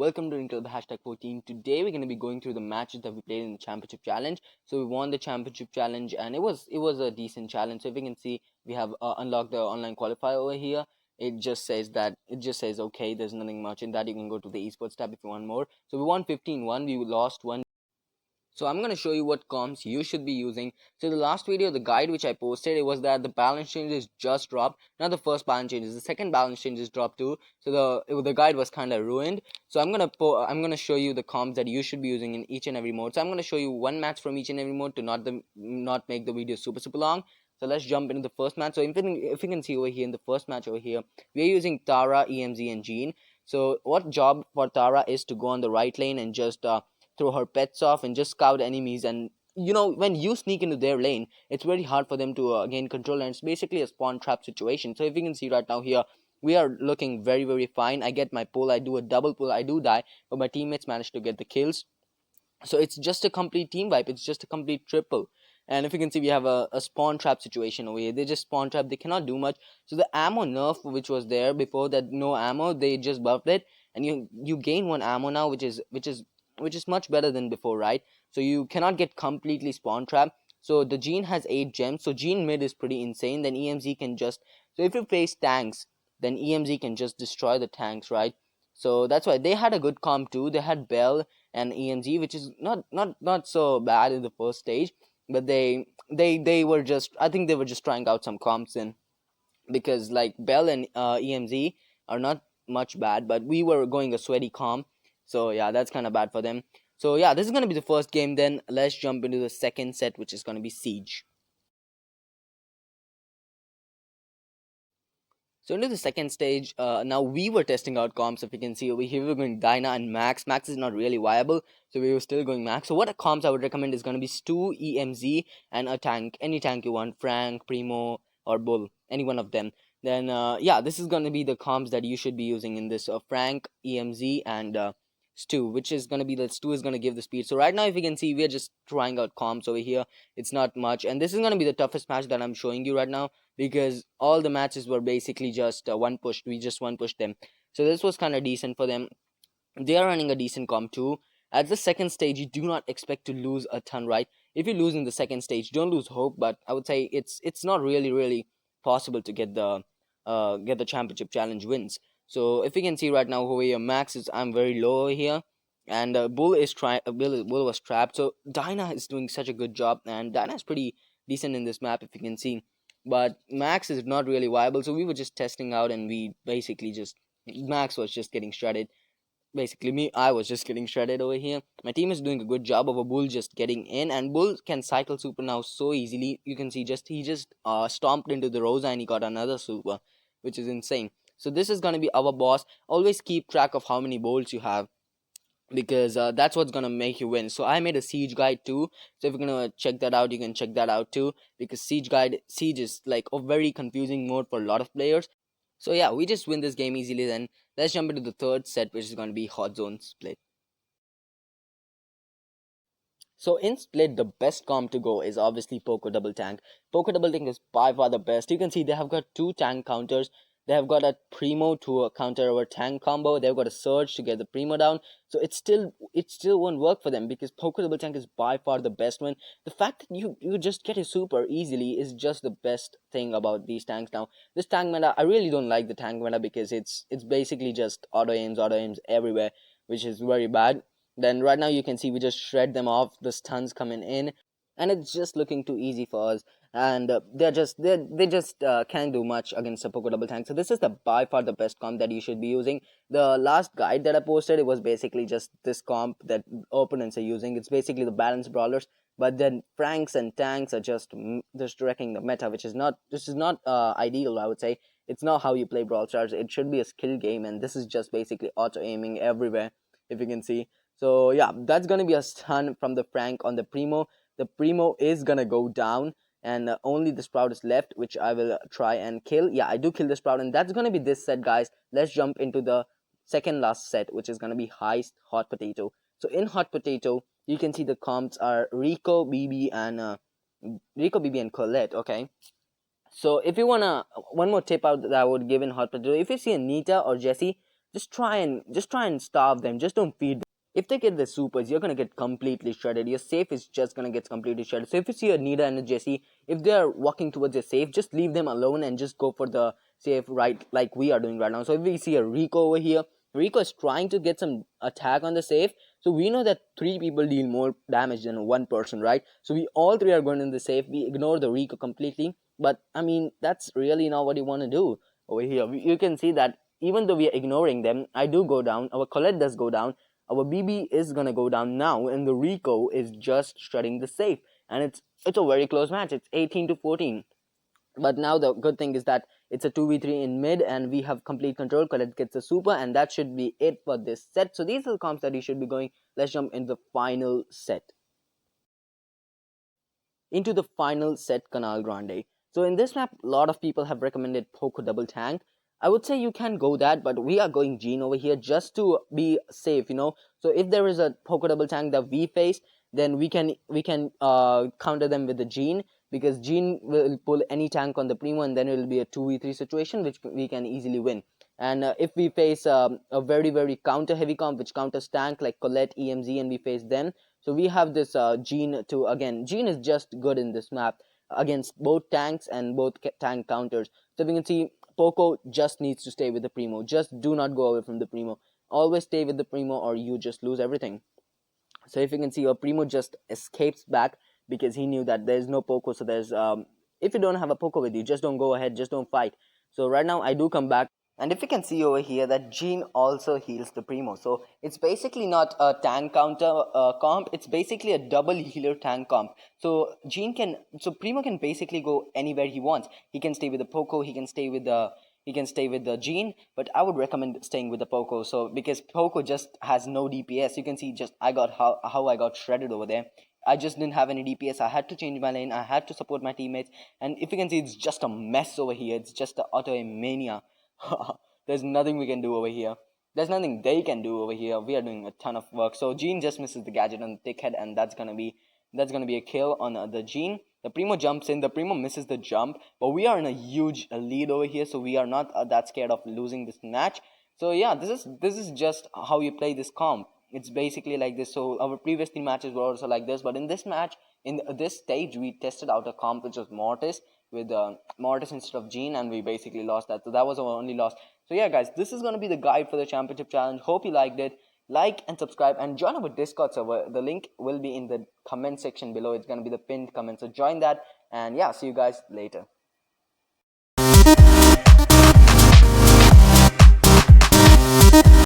welcome to Into the Hashtag 14. Today we're going to be going through the matches that we played in the Championship Challenge. So we won the Championship Challenge, and it was a decent challenge. So if you can see, we have unlocked the online qualifier over here. It just says okay. There's nothing much in that. You can go to the esports tab if you want more. So we won 15-1. We lost one. So I'm going to show you what comms you should be using. So the last video, the guide which I posted, it was that the balance changes just dropped. Not the first balance changes, the second balance changes dropped too. So the guide was kind of ruined. So I'm gonna show you the comms that you should be using in each and every mode. So I'm gonna show you one match from each and every mode to not make the video super long. So let's jump into the first match. So if you can see over here in the first match over here, we're using Tara, EMZ, and Jean. So what job for Tara is to go on the right lane and just throw her pets off and just scout enemies. And when you sneak into their lane, it's very hard for them to gain control, and it's basically a spawn trap situation. So if you can see right now here, we are looking very fine. I get my pull, I do a double pull, I do die, but my teammates manage to get the kills. So it's just a complete team wipe, it's just a complete triple. And if you can see, we have a spawn trap situation over here. They just spawn trap, they cannot do much. So the ammo nerf which was there before, that no ammo, they just buffed it, and you gain one ammo now, which is much better than before, right? So you cannot get completely spawn trap. So the Jean has 8 gems, so Jean mid is pretty insane. Then EMZ can just, so if you face tanks, then EMZ can just destroy the tanks, right? So that's why they had a good comp too. They had Bell and EMZ, which is not so bad in the first stage, but they were just, I think they were just trying out some comps in, because like Bell and EMZ are not much bad, but we were going a sweaty comp, so yeah, that's kind of bad for them. So yeah, this is gonna be the first game. Then let's jump into the second set, which is gonna be Siege. So into the second stage, now we were testing out comps. If you can see over here, we were going Dyna and Max. Max is not really viable, so we were still going Max. So what comps I would recommend is going to be Stu, EMZ, and a tank. Any tank you want, Frank, Primo, or Bull. Any one of them. Then yeah, this is going to be the comps that you should be using in this. Frank, EMZ, and Stu, which is going to be the Stu is going to give the speed. So right now, if you can see, we are just trying out comps over here. It's not much, and this is going to be the toughest match that I'm showing you right now, because all the matches were basically just one push. We just one pushed them. So this was kind of decent for them. They are running a decent comp too. At the second stage, you do not expect to lose a ton, right? If you lose in the second stage, don't lose hope. But I would say it's not really possible to get the championship challenge wins. So if you can see right now over here, Max is, I'm very low over here, and Bull is trying. Bull was trapped. So Dyna is doing such a good job, and Dyna is pretty decent in this map, if you can see. But Max is not really viable, so we were just testing out, and we basically just, Max was just getting shredded. Basically, I was just getting shredded over here. My team is doing a good job of a Bull just getting in, and Bull can cycle super now so easily. You can see, just he just stomped into the Rosa and he got another super, which is insane. So this is gonna be our boss. Always keep track of how many bolts you have, because that's what's gonna make you win. So I made a siege guide too, so if you're gonna check that out, you can check that out too, because siege is like a very confusing mode for a lot of players. So yeah, we just win this game easily. Then let's jump into the third set, which is gonna be hot zone split. So in split, the best comp to go is obviously Poco Double Tank. Poco Double Tank is by far the best. You can see they have got 2 tank counters. They have got a Primo to counter our tank combo. They've got a Surge to get the Primo down. So it still won't work for them, because Poco Double Tank is by far the best one. The fact that you just get a super easily is just the best thing about these tanks now. This tank meta, I really don't like the tank meta, because it's basically just auto aims everywhere, which is very bad. Then right now you can see we just shred them off, the stuns coming in, and it's just looking too easy for us. And they just can't do much against a Poco Double Tank. So this is the by far the best comp that you should be using. The last guide that I posted, it was basically just this comp that opponents are using. It's basically the balanced brawlers, but then Franks and tanks are just wrecking the meta, which is not, this is not ideal, I would say. It's not how you play Brawl Stars. It should be a skill game, and this is just basically auto aiming everywhere, if you can see. So yeah, that's gonna be a stun from the Frank on the Primo. The Primo is gonna go down, and only the Sprout is left, which I will try and kill. Yeah, I do kill the Sprout, and that's gonna be this set, guys. Let's jump into the second last set, which is gonna be Heist Hot Potato. So in Hot Potato, you can see the comps are Rico, BB, and Colette. Okay, so if you wanna, one more tip out that I would give in Hot Potato, if you see a Nita or Jessie, just try and starve them. Just don't feed them. If they get the supers, you're gonna get completely shredded. Your safe is just gonna get completely shredded. So if you see a Nida and a Jesse, if they're walking towards your safe, just leave them alone and just go for the safe, right, like we are doing right now. So if we see a Rico over here, Rico is trying to get some attack on the safe. So we know that three people deal more damage than one person, right? So we all three are going in the safe. We ignore the Rico completely. But I mean, that's really not what you want to do over here. You can see that even though we are ignoring them, I do go down. Our Colette does go down. Our BB is gonna go down now, and the Rico is just shredding the safe. And it's a very close match. It's 18-14. But now the good thing is that it's a 2v3 in mid, and we have complete control. Colette gets a super, and that should be it for this set. So these are the comps that you should be going. Let's jump into the final set. Into the final set, Canal Grande. So in this map, a lot of people have recommended Poco double tank. I would say you can go that, but we are going Jean over here just to be safe, you know. So if there is a Poco double tank that we face, then we can counter them with the Jean, because Jean will pull any tank on the Primo, and then it will be a 2v3 situation which we can easily win. And if we face a very counter heavy comp which counters tank like Colette, EMZ, and we face them, so we have this Jean to, again, Jean is just good in this map against both tanks and both tank counters. So we can see Poco just needs to stay with the Primo. Just do not go away from the Primo. Always stay with the Primo or you just lose everything. So if you can see, your Primo just escapes back because he knew that there's no Poco. So there's if you don't have a Poco with you, just don't go ahead, just don't fight. So right now I do come back. And if you can see over here that Jean also heals the Primo. So it's basically not a tank counter comp. It's basically a double healer tank comp. So Primo can basically go anywhere he wants. He can stay with the Poco. He can stay with the Jean, but I would recommend staying with the Poco. So because Poco just has no DPS, you can see just how I got shredded over there. I just didn't have any DPS. I had to change my lane. I had to support my teammates, and if you can see, it's just a mess over here. It's just the auto mania. There's nothing we can do over here. There's nothing they can do over here. We are doing a ton of work. So Jean just misses the gadget on the thick head, and that's gonna be a kill on the Jean. The Primo jumps in. The Primo misses the jump, but we are in a huge lead over here, so we are not that scared of losing this match. So yeah, this is just how you play this comp. It's basically like this. So our previous 3 matches were also like this, but in this match, in this stage, we tested out a comp which was Mortis with Mortis instead of Jean, and we basically lost that. So that was our only loss. So yeah, guys, this is gonna be the guide for the championship challenge. Hope you liked it. Like and subscribe and join our Discord server. The link will be in the comment section below. It's gonna be the pinned comment. So join that, and yeah, see you guys later.